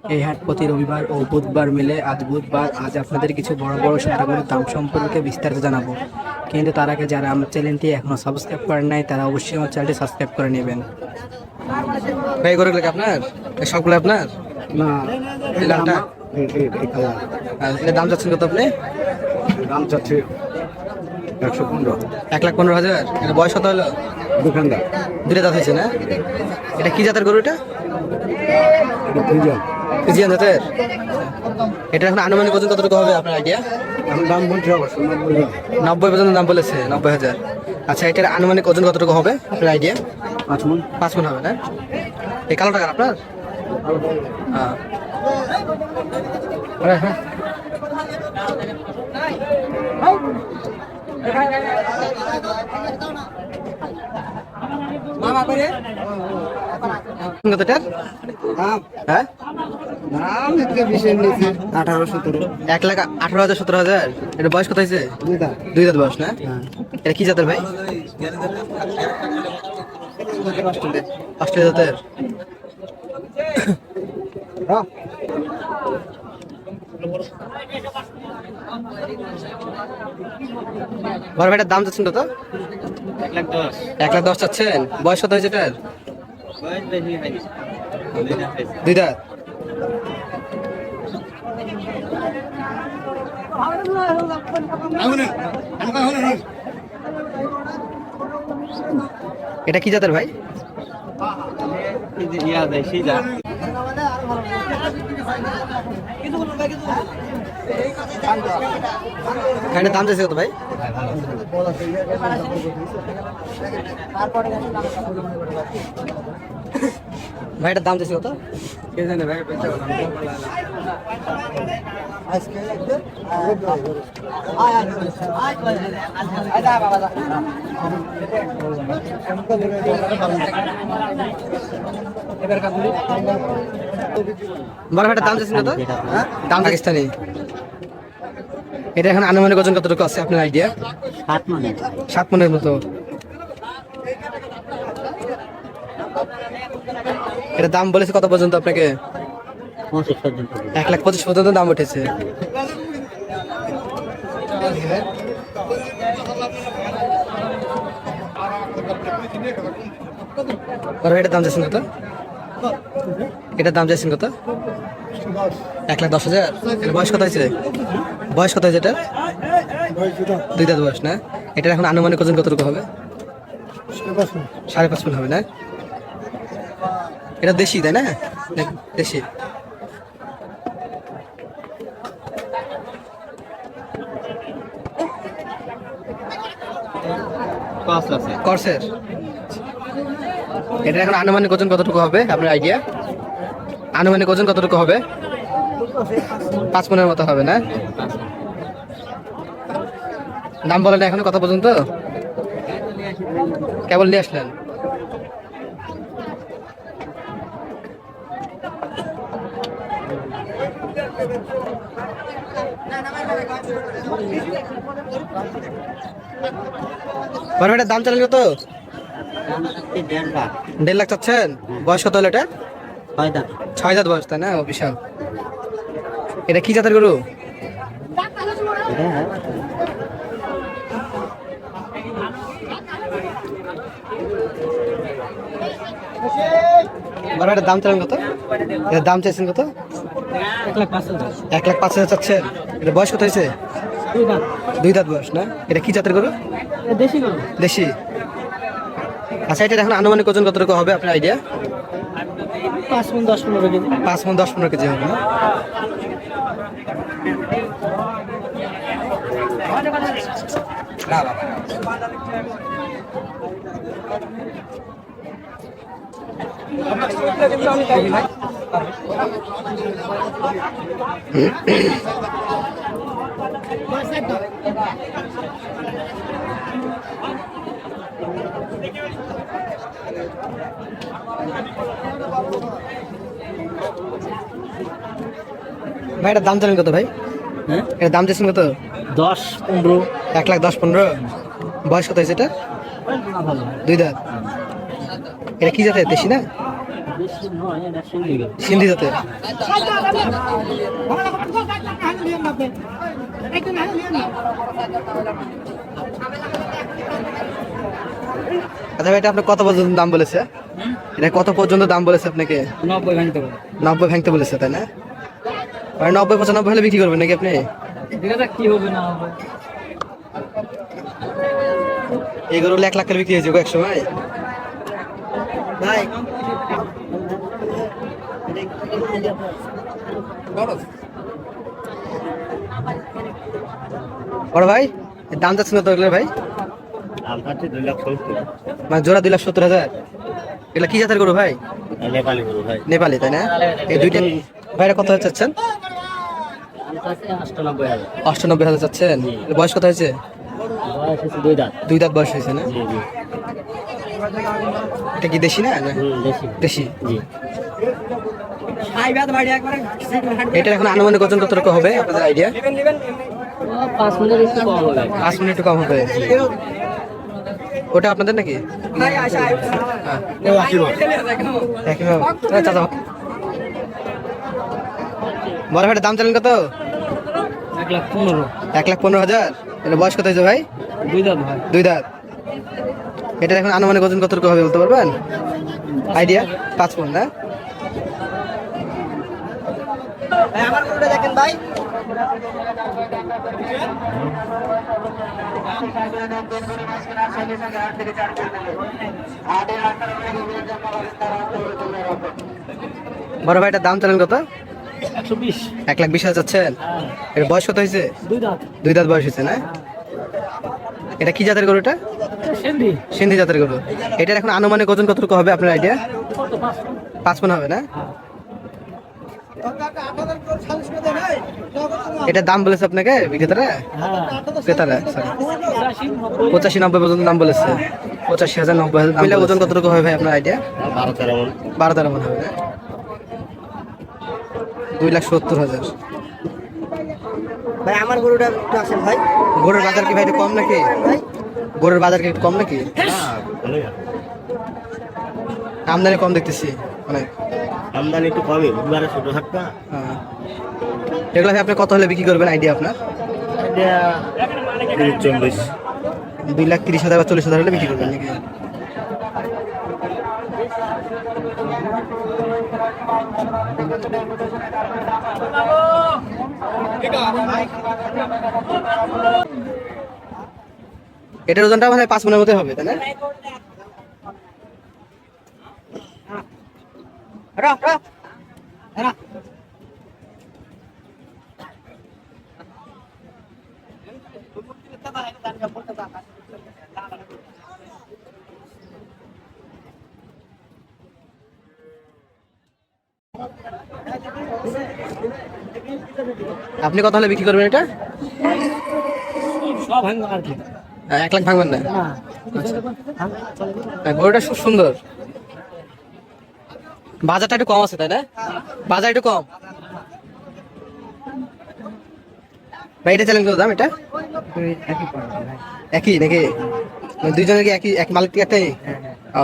এই হাট প্রতি রবিবার ও বুধবার মিলে। আজ বুধবার। আজ আপনাদের কিছু বড় বড় সারগুলোর দাম সম্পর্কে বিস্তারিত জানাবো, কিন্তু তার আগে যারা আমার চ্যানেলটি এখনো সাবস্ক্রাইব করেন নাই তারা অবশ্যই আমার চ্যানেলটি সাবস্ক্রাইব করে নেবেন। ভাই গরু লাগে আপনার? সবগুলো আপনার না, এই লালটা? আর এটার দাম যাচ্ছেন কত আপনি? দাম চাচ্ছে 115। 1,15,000। এটা বয়স কত হলো? দোকানদার দুটো দাঁত হয়েছে না? এটা কি জাতের গরু? এটা এটা ফ্রিজার। ফিজিয়ান জাতের। এটা এখন আনুমানিক ওজন কতটুকু হবে আপনার আইডিয়া? এখন দাম বলছে অবশ্য 90। 90 পর্যন্ত দাম বলেছে, 90,000। আচ্ছা, এটার আনুমানিক ওজন কতটুকু হবে আপনার আইডিয়া? 5 মণ। 5 মণ হবে না? এই কালো টাকা আপনার? হ্যাঁ হ্যাঁ। কতটার? হ্যাঁ, দাম একটু বেশি নিচে 18-17। 1,18,000 17,000। এটা বয়স কত হয়েছে? দুই দাঁত বয়স না? এটা কি জাতের ভাই? অস্ট্রেলিয়া জাতের। বড় ভাইটার দাম চাচ্ছেন কত? 1,10,000 চাচ্ছেন। বয়স কত হয়েছে এটার? দুই দাঁত। এটা কি জাতের ভাই? এটার দাম চাইছে কত ভাই? ভাইটার দাম চাইছে কত? কে জানে ভাই, বড় ভাইটার দাম চাইছেন কত? দাম পাকিস্তানি। এটা এখন আনুমানিক ওজন কতটুকু আছে আপনার আইডিয়া? 7 মণের মতো। এটা দাম বলেছে কত পর্যন্ত আপনাকে? 1,25,000 পর্যন্ত দাম উঠেছে। এটার দাম চাইছেন কত? এটার দাম চাইছেন কত? 1,10,000। এর বয়স কত হয়েছে? বয়স কত হয়েছে এটার? দুই দাঁত বয়স না? এটার এখন আনুমানিক ওজন কতটুকু হবে? 5.5 মণ হবে না? এটা দেশি তাই না? দেশি। কর্সের। এটা এখন আনুমানিক ওজন কতটুকু হবে আপনার আইডিয়া? আনুমানিক ওজন কতটুকু হবে? 5 মণের মতো হবে না? দাম বলেন এখনো কত পর্যন্ত? কেবল নিয়ে আসলেন? বড় দাম চালেন কত? 1.5 লাখ চাচ্ছেন। বয়স কত হলো এটা? 6 দাঁত বয়স তাই না? ও বিশাল। এটা কি জাতের গরু? বড় ভাইটার দাম চালেন কত? এটার দাম চাইছেন কত? 1,05,000 চাচ্ছেন। এটা বয়স কত হয়েছে? দুই দাঁত বয়স না? এটা কি জাতের গরু? দেশি। আচ্ছা, এটা এখন আনুমানিক ওজন কতটুকু হবে আপনার আইডিয়া? 5 মণ 10-15 কেজি। 5 মণ 10-15 কেজি হবে না? ভাই এটার দাম জানেন কত ভাই? হ্যাঁ, এটার দাম চাইছেন কত? 10-15। 1,10,15। বয়স কত হয়েছে এটা? দুই দাঁত। এটা কি জাতের? দেশি না? বেশি নয়, এটা সিন্ধি গরু। সিন্ধি জাতের। আচ্ছা ভাই, এটা আপনার কত পর্যন্ত দাম বলেছে? এটা কত পর্যন্ত দাম বলেছে আপনাকে? 90 ভাঙতে পারে। 90 ভাঙতে বলেছে, তাই না? আর 90 95 হলে বিক্রি করবেন নাকি আপনি? এটা কি হবে না হবে? এই গরু 1 লাখ করে বিক্রি হয়েছে গো এক সময়। ভাই বড় ভাই, এর দাম যাচ্ছে না তো এগুলোর ভাই? আমার 2,70,000। মানে জোড়া 2,70,000। এগুলা কি জাতের গরু ভাই? নেপালি গরু ভাই। নেপালি, তাই না? এই দুইটা ভাইরা কত হচ্ছে চাচ্ছেন? আমার কাছে 98,000। 98,000 চাচ্ছেন। এর বয়স কত হয়েছে? বয়স হচ্ছে 2 দাঁত। 2 দাঁত বয়স হয়েছে না? জি জি। এটা কি দেশি না? দেশি। দেশি। জি। এটা এখন আনুমানিক ওজন কত রকম হবে আপনাদের আইডিয়া? 5 মিনিট একটু কম হবে। 5 মিনিট একটু কম হবে। ওটা আপনাদের নাকি? হ্যাঁ। একই ভাবে। আচ্ছা, আচ্ছা। বড় ভাইটার দাম চালেন কত? 1,15,000। 1,15,000। এটা বয়স কত হয়েছে ভাই? 2 দাঁত ভাই। 2 দাঁত। এটা এখন আনুমানিক ওজন কত রকম হবে বলতে পারবেন? আইডিয়া 5 পন না? আমার গরুটা দেখেন ভাই। বড় ভাইটার দাম চালেন কত? 120। 1,20,000 চাচ্ছেন। এর বয়স কত হয়েছে? 2 দাঁত। 2 দাঁত বয়স হয়েছে না? এটা কি জাতের গরু এটা? সিন্ধি। সিন্ধি জাতের গরু। এটার এখন আনুমানিক ওজন কতটুকু হবে আপনার আইডিয়া? কত 5? 5 পন হবে না? এটার দাম বলেছে আপনাকে বিক্রেতারা? হ্যাঁ। ক্রেতারা সরি 85, 90। 85 90 পর্যন্ত দাম বলেছে। 85,000 90,000 মিলে ওজন কতটুকু হবে ভাই আপনার আইডিয়া? 12-13 মণ। 12-13 মন হবে না? 2,70,000। ভাই আমার গরুটা একটু আসেন ভাই। গরুর বাজার কি ভাই একটু কম নাকি? গরুর বাজার কি একটু কম নাকি? আমদানি কম দেখতেছি অনেক। আমদানি একটু কমই, বুধবারে ছোট থাকবা। হ্যাঁ। এগুলো ভাই আপনি কত হলে বিক্রি করবেন আইডিয়া আপনার? এটা 40। 2,30,000 বা 40,000 হলে বিক্রি করবেন নাকি? এটার ওজনটা মানে 5 মনের মধ্যে হবে, তাই না? আপনি কত হলে বিক্রি করবেন এটা? সব ভাঙবো আর কি। 1 লাখ ভাঙবেন না? না। গরুটা খুব সুন্দর। বাজারটা একটু কম আছে, তাই না? বাজার একটু কম। ভাই এটা চালেন কত দাম এটা? একই নাকি? মানে দুইজনের কি একই এক মালিক একটাই? ও